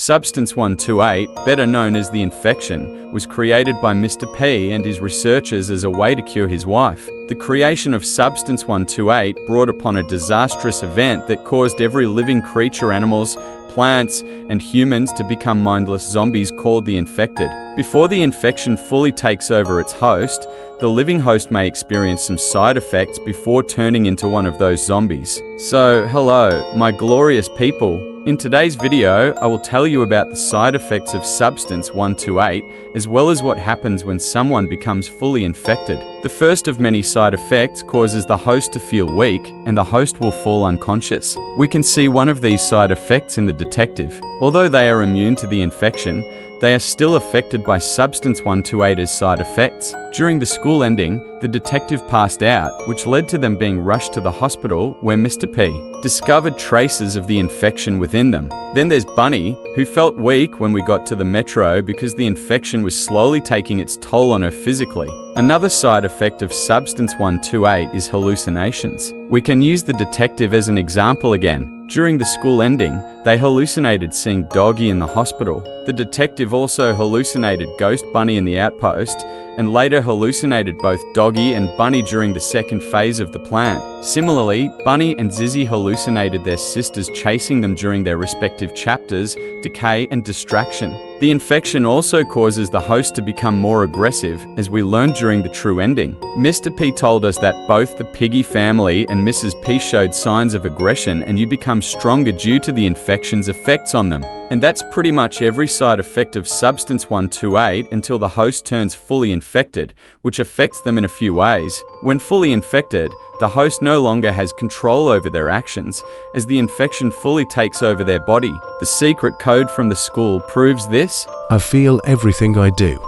Substance 128, better known as the infection, was created by Mr. P and his researchers as a way to cure his wife. The creation of Substance 128 brought upon a disastrous event that caused every living creature, animals, plants, and humans to become mindless zombies called the infected. Before the infection fully takes over its host, the living host may experience some side effects before turning into one of those zombies. So, hello, my glorious people. In today's video, I will tell you about the side effects of Substance 128, as well as what happens when someone becomes fully infected. The first of many side effects causes the host to feel weak, and the host will fall unconscious. We can see one of these side effects in the detective. Although they are immune to the infection, they are still affected by Substance 128's side effects. During the school ending, the detective passed out, which led to them being rushed to the hospital where Mr. P discovered traces of the infection within them. Then there's Bunny, who felt weak when we got to the metro because the infection was slowly taking its toll on her physically. Another side effect of Substance 128 is hallucinations. We can use the detective as an example again. During the school ending, they hallucinated seeing Doggy in the hospital. The detective also hallucinated Ghost Bunny in the outpost, and later hallucinated both Doggy and Bunny during the second phase of the plan. Similarly, Bunny and Zizzy hallucinated their sisters chasing them during their respective chapters, Decay and Distraction. The infection also causes the host to become more aggressive, as we learned during the true ending. Mr. P told us that both the Piggy family and Mrs. P showed signs of aggression, and you become stronger due to the infection's effects on them. And that's pretty much every side effect of Substance 128 until the host turns fully infected, which affects them in a few ways. When fully infected, the host no longer has control over their actions, as the infection fully takes over their body. The secret code from the school proves this. I feel everything I do.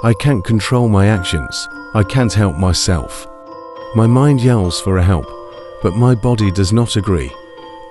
I can't control my actions. I can't help myself. My mind yells for help, but my body does not agree.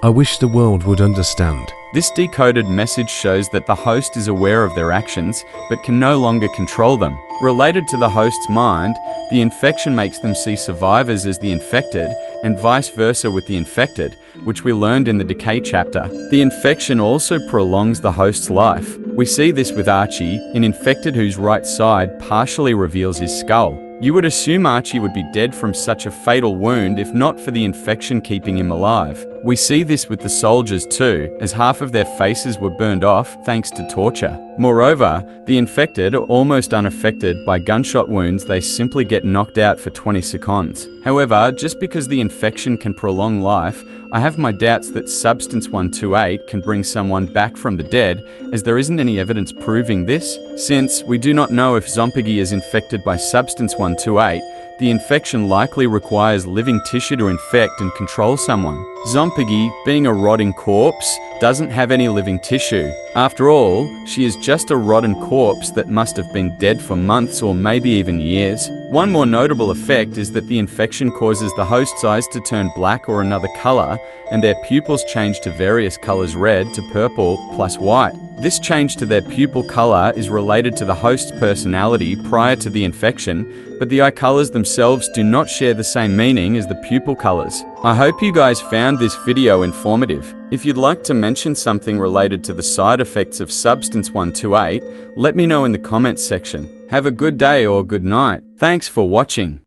I wish the world would understand. This decoded message shows that the host is aware of their actions, but can no longer control them. Related to the host's mind, the infection makes them see survivors as the infected, and vice versa with the infected, which we learned in the Decay chapter. The infection also prolongs the host's life. We see this with Archie, an infected whose right side partially reveals his skull. You would assume Archie would be dead from such a fatal wound if not for the infection keeping him alive. We see this with the soldiers too, as half of their faces were burned off thanks to torture. Moreover, the infected are almost unaffected by gunshot wounds. They simply get knocked out for 20 seconds. However, just because the infection can prolong life, I have my doubts that Substance 128 can bring someone back from the dead, as there isn't any evidence proving this. Since we do not know if Zompiggy is infected by Substance 128, the infection likely requires living tissue to infect and control someone. Zompiggy, being a rotting corpse, doesn't have any living tissue. After all, she is just a rotten corpse that must have been dead for months or maybe even years. One more notable effect is that the infection causes the host's eyes to turn black or another color, and their pupils change to various colors, red to purple plus white. This change to their pupil color is related to the host's personality prior to the infection, but the eye colors themselves do not share the same meaning as the pupil colors. I hope you guys found this video informative. If you'd like to mention something related to the side effects of Substance 128, let me know in the comments section. Have a good day or good night. Thanks for watching.